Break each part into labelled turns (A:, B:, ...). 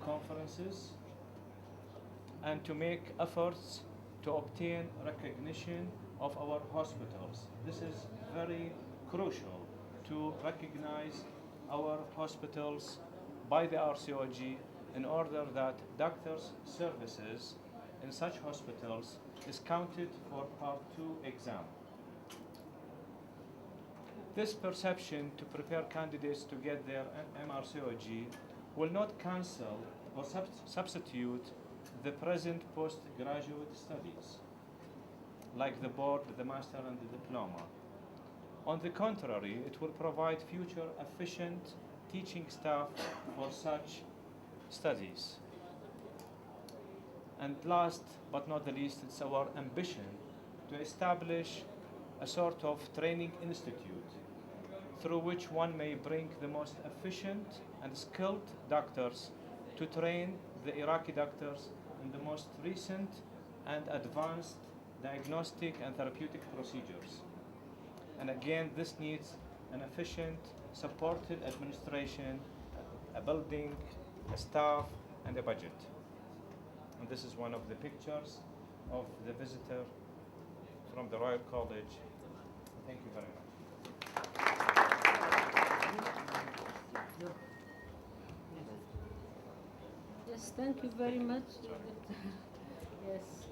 A: conferences and to make efforts to obtain recognition of our hospitals. This is very crucial to recognize our hospitals by the RCOG in order that doctors' services in such hospitals is counted for Part 2 exam. This perception to prepare candidates to get their MRCOG will not cancel or substitute the present postgraduate studies, like the board, the master and the diploma. On the contrary, it will provide future efficient teaching staff for such studies. And last but not the least, it's our ambition to establish a sort of training institute through which one may bring the most efficient and skilled doctors to train the Iraqi doctors in the most recent and advanced diagnostic and therapeutic procedures. And again, this needs an efficient, supported administration, a building, a staff, and a budget. And this is one of the pictures of the visitor from the Royal College. Thank you very much.
B: Yes, thank you very much. Yes,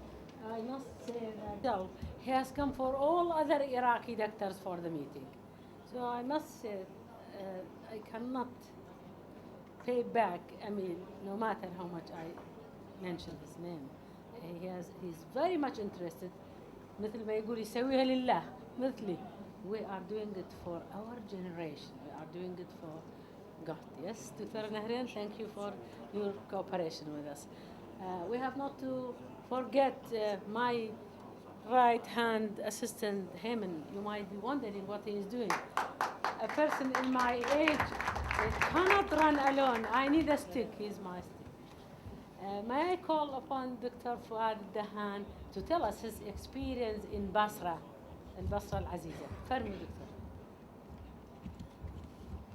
B: I must say that he has come for all other Iraqi doctors for the meeting. So I must say, I cannot pay back, I mean, no matter how much I mention his name. He's very much interested. مثل ما يقول يسويها لله مثلي. We are doing it for our generation. We are doing it for God. Yes, Dr. Nahrin, thank you for your cooperation with us. We have not to forget my right-hand assistant, Heyman. You might be wondering what he is doing. A person in my age cannot run alone. I need a stick. He's my stick. May I call upon Dr. Fuad Dahan to tell us his experience in Basra al-Aziza. Farmi, Doctor.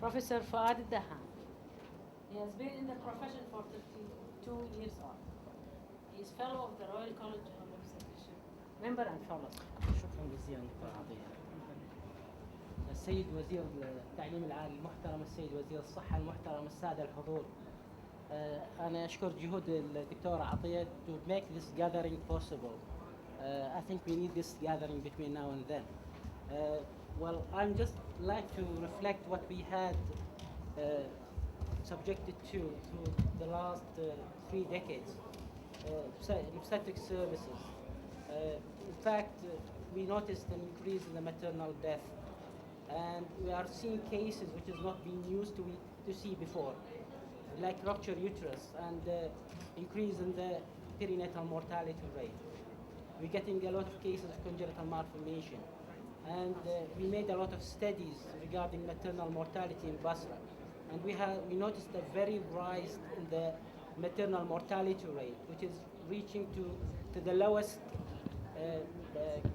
B: Professor Fuad Dahan. He has been in the profession for 32 years on. He is fellow of the Royal College of Obstetricians, member and fellow.
C: شكرا جزيلا دكتور عطية. السيد وزير التعليم العالي المحترم، السيد وزير الصحة المحترم، السادة الحضور. أنا أشكر جهود الدكتور عطية to make this gathering possible. I think we need this gathering between now and then. Well, I'm just like to reflect what we had subjected to through the last 3 decades. Obstetric services. In fact, we noticed an increase in the maternal death, and we are seeing cases which has not been used to see before, like ruptured uterus and increase in the perinatal mortality rate. We're getting a lot of cases of congenital malformation, and we made a lot of studies regarding maternal mortality in Basra, and we noticed a very rise in the maternal mortality rate, which is reaching to the lowest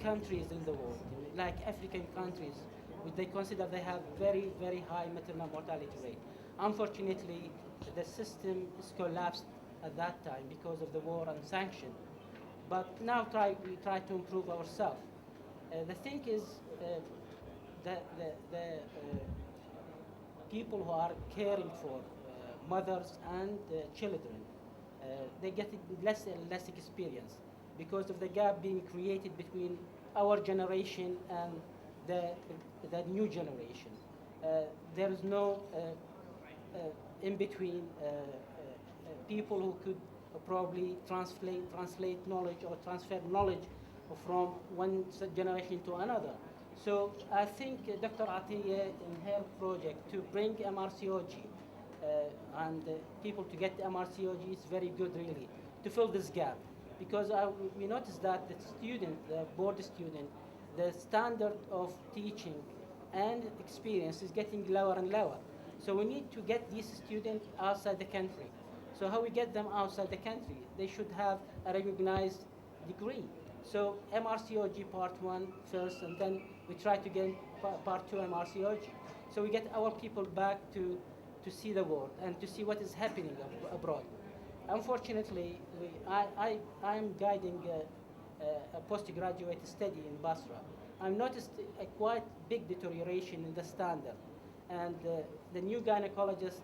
C: countries in the world, like African countries, which they consider they have very, very high maternal mortality rate. Unfortunately, the system is collapsed at that time because of the war and sanction. But now we try to improve ourselves. The thing is, the people who are caring for mothers and children, they get less and less experience because of the gap being created between our generation and the new generation. There is no in between people who could probably translate knowledge or transfer knowledge from one generation to another. So I think Dr. Atiyah in her project to bring MRCOG and people to get the MRCOG is very good really to fill this gap, because we noticed that the student, the board student, the standard of teaching and experience is getting lower and lower. So we need to get these students outside the country. So how we get them outside the country? They should have a recognized degree. So MRCOG part 1 first, and then we try to get part 2 MRCOG. So we get our people back to see the world and to see what is happening abroad. Unfortunately, I am guiding a postgraduate study in Basra. I've noticed a quite big deterioration in the standard, and the new gynecologists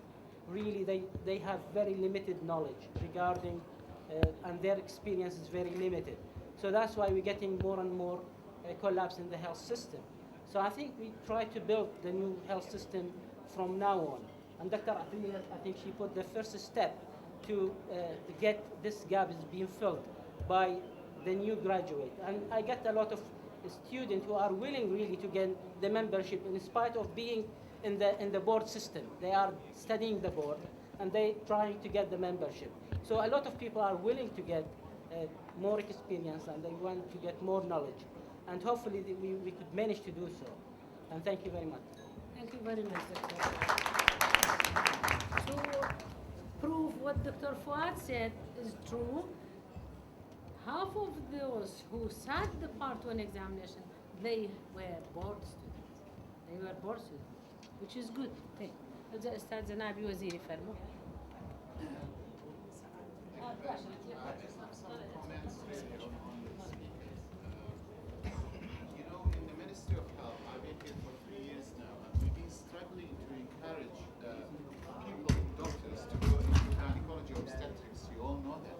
C: really they have very limited knowledge regarding, and their experience is very limited. So that's why we're getting more and more collapse in the health system. So I think we try to build the new health system from now on. And Dr. Atiyah, I think she put the first step to get this gap is being filled by the new graduate. And I get a lot of students who are willing really to get the membership in spite of being in the board system. They are studying the board and they trying to get the membership. So a lot of people are willing to get more experience and they want to get more knowledge. And hopefully we could manage to do so. And thank you very much.
B: Thank you very much, Doctor. To prove what Dr. Fuad said is true, half of those who sat the Part 1 examination, they were board students. They were board students, which is good thing. أستاذ جنابي وزيري فرمو.
D: Struggling to encourage people, doctors, to go into gynecology obstetrics. You all know that,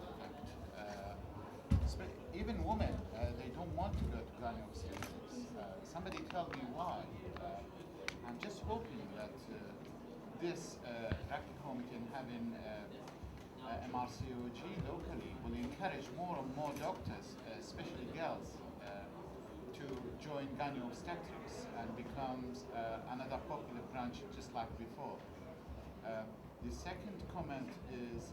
D: in fact. Even women, they don't want to go to gynae obstetrics. Somebody tell me why. I'm just hoping that this RACI committee and having MRCOG locally will encourage more and more doctors, especially girls, to join gynae obstetrics and becomes another popular branch just like before. The second comment is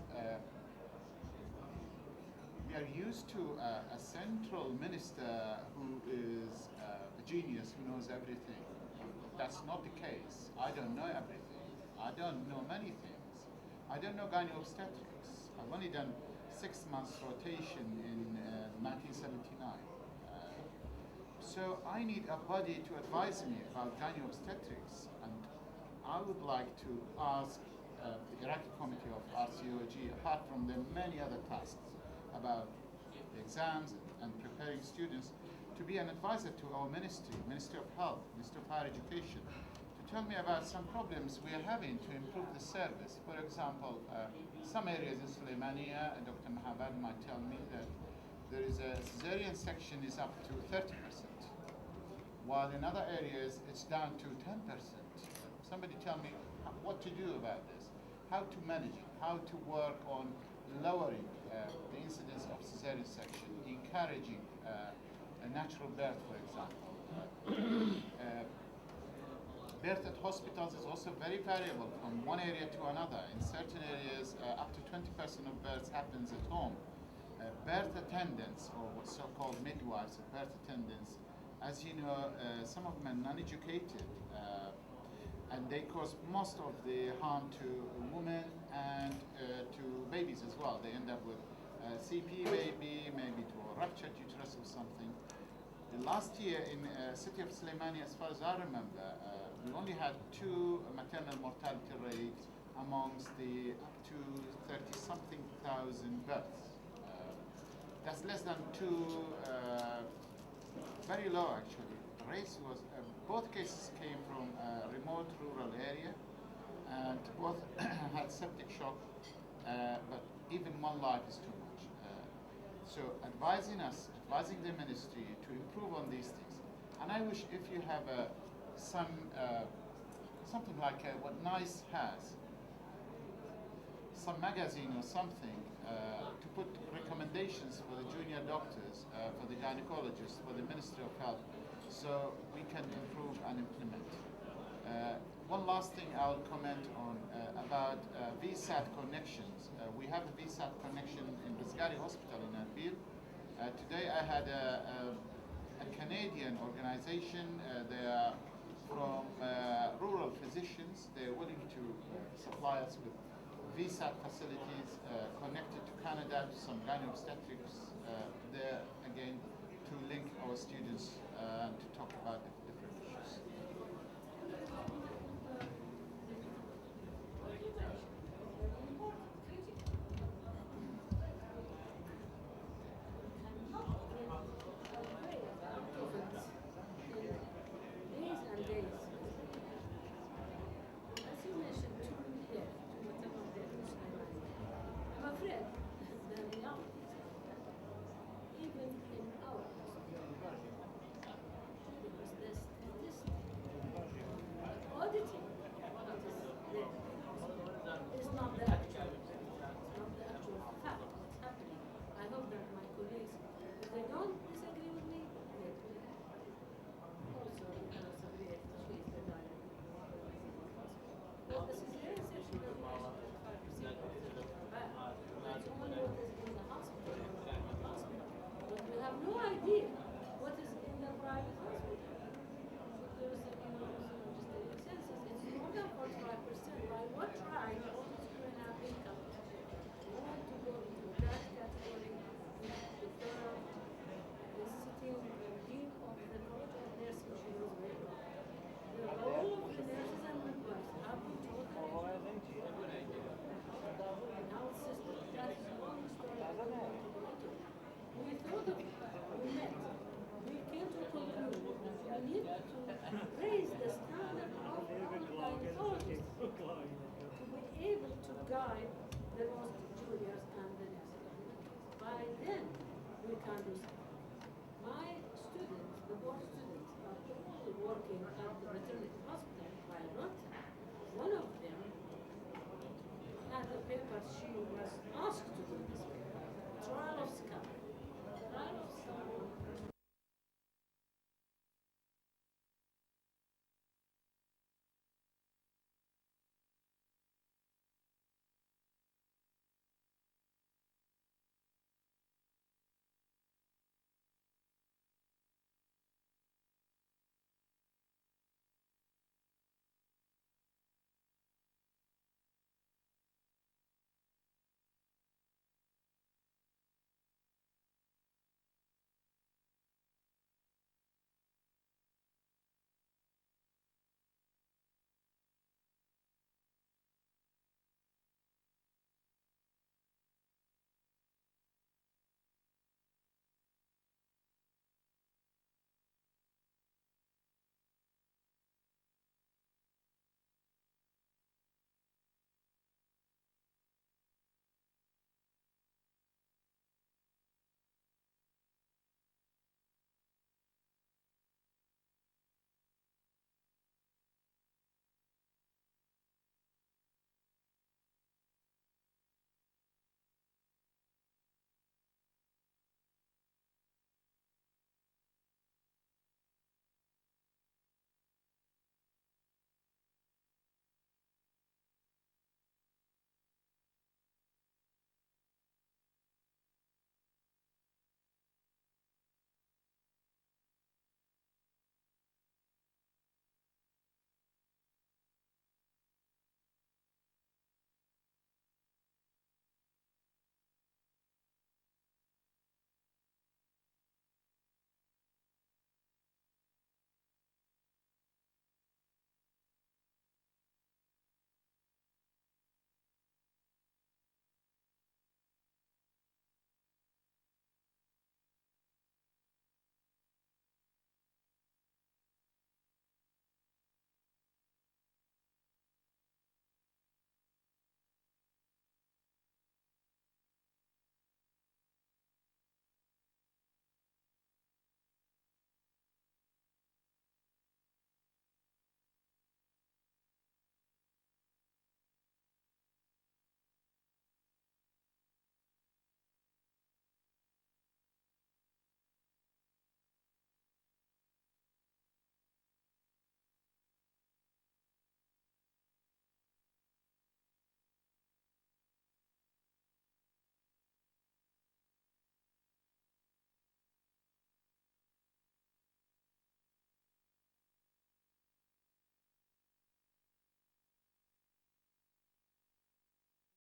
D: we are used to a central minister who is a genius who knows everything. That's not the case. I don't know everything. I don't know many things. I don't know gynae obstetrics. I've only done 6 months rotation in 1979. So I need a body to advise me about gynae obstetrics, and I would like to ask the Iraqi committee of RCOG, apart from the many other tasks about the exams and preparing students, to be an advisor to our ministry, Ministry of Health, Ministry of Higher Education, to tell me about some problems we are having to improve the service. For example, some areas in Suleymania, Dr. Mahabad might tell me that there is a cesarean section is up to 30%, while in other areas it's down to 10%. Somebody tell me what to do about this, how to manage it, how to work on lowering the incidence of cesarean section, encouraging a natural birth, for example. Birth at hospitals is also very variable from one area to another. In certain areas, up to 20% of births happens at home. Birth attendants, or what's so-called midwives, birth attendants, as you know, some of them are non-educated, and they cause most of the harm to women and to babies as well. They end up with CP baby, maybe to a ruptured uterus or something. The last year in city of Suleymania, as far as I remember, we only had 2 maternal mortality rates amongst the up to 30-something thousand births. That's less than 2, very low actually. The race was, both cases came from a remote rural area, and both had septic shock, but even one life is too much. So advising the ministry to improve on these things. And I wish if you have something like what NICE has, some magazine or something to put recommendations for the junior doctors, for the gynecologists, for the Ministry of Health, so we can improve and implement. One last thing I'll comment on about VSAT connections. We have a VSAT connection in Rizgari Hospital in Erbil. Today I had a Canadian organization. They are from rural physicians. They're willing to supply us with VSAT facilities connected to Canada, to some gynae obstetrics there again, to link our students to talk about different issues.
B: afraid the reality. Even in our hospital, because the statistic auditing what is there is not the actual, fact what's happening. I hope that my colleagues, if they don't disagree with me, they will also disagree if she is the dialect. Well, the cesarean section is 5% of the bad. That's only what is in the hospital. But we have no idea what is in the private hospital. Because, just the census, it's more than 45%. By what right all these women have income? They want to go into that category. The girl is sitting dean of the College of Nursing, she knows very well. All of the nurses and midwives have been told that now it's system. That is a long story. We thought of we met. We came to a conclusion that we need to raise the standard of our gynecologists to be able to guide the most juniors and the nurses. By then, we can do something. My students, the board students, are all working at the maternity hospital by Rotterdam. One of them had a paper she was